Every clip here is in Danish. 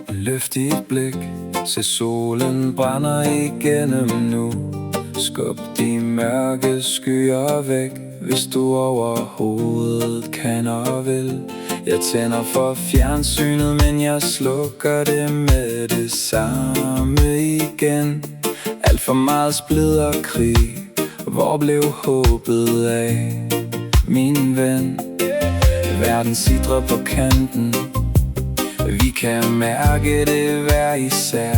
Løft dit blik, se solen brænder igennem nu. Skub de mørke skyer væk, hvis du overhovedet kan og vil. Jeg tænder for fjernsynet, men jeg slukker det med det samme igen. Alt for meget splid og krig, hvor blev håbet af, min ven? Verden sidder på kanten, vi kan mærke det hver især,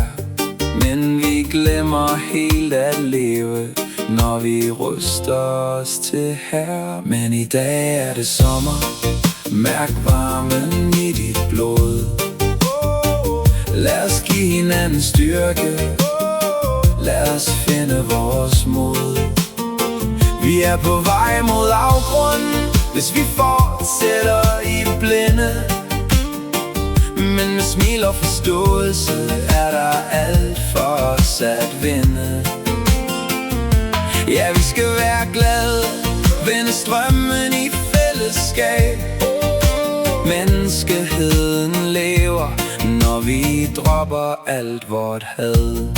men vi glemmer helt at leve, når vi ryster os til her. Men i dag er det sommer, mærk varmen i dit blod. Lad os give hinanden styrke, lad os finde vores mod. Vi er på vej mod afgrunden, hvis vi fortsætter i blinde. Men med smil og forståelse er der alt for os at vinde. Ja, vi skal være glade, vende strømmen i fællesskab. Menneskeheden lever, når vi dropper alt vort had.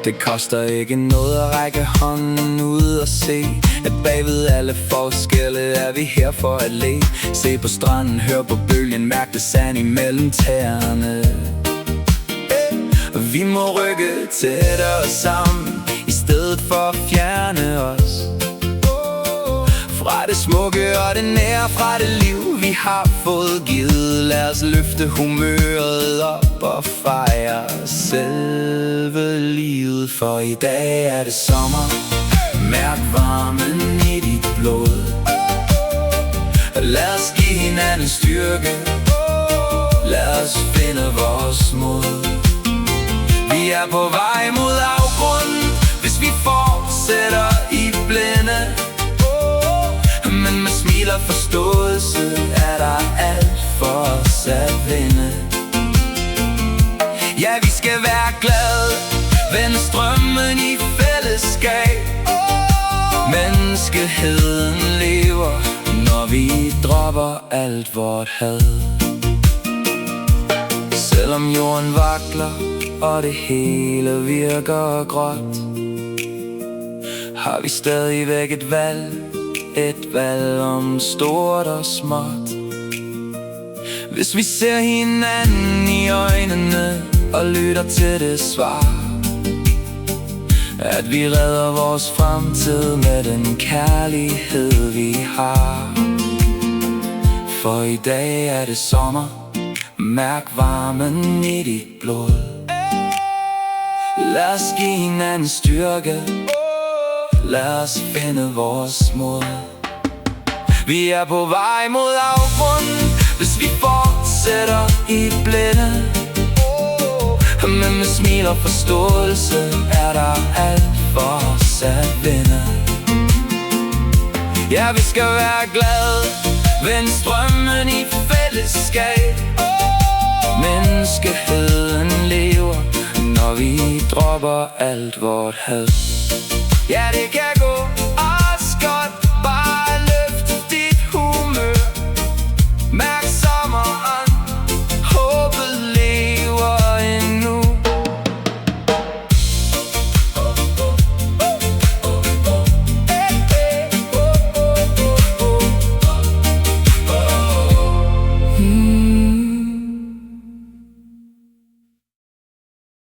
Det koster ikke noget at række hånden ud og se, at bagved alle forskelle er vi her for at le. Se på stranden, hør på bølgen, mærk det sand imellem tæerne. Vi må rykke tættere sammen, i stedet for at fjerne os fra det smukke og det nære, fra det liv vi har fået givet. Lad os løfte humøret op og fejre selve livet, for i dag er det sommer. Mærk varmen i dit blod. Lad os give hinanden styrke, lad os finde vores mod. Vi er på vej mod afgrunden, hvis vi fortsætter i blinde. Men med smil og forståelse er der alt for os at vinde. Ja, vi skal være glade, vende strømmen i fællesskab. Menneskeheden lever, når vi dropper alt vort had. Selvom jorden vakler, og det hele virker gråt, har vi stadigvæk et valg. Et valg om stort og småt. Hvis vi ser hinanden i øjnene og lytter til det svar, at vi redder vores fremtid med den kærlighed vi har. For i dag er det sommer, mærk varmen i dit blod. Lad os give hinanden styrke, lad os finde vores mod. Vi er på vej mod afgrunden, hvis vi fortsætter i blinde. Men med smil og forståelse er der alt for os at vinde. Ja, vi skal være glade, vende strømmen i fællesskab. Menneskeheden lever, når vi dropper alt vort had. Ja, det kan gå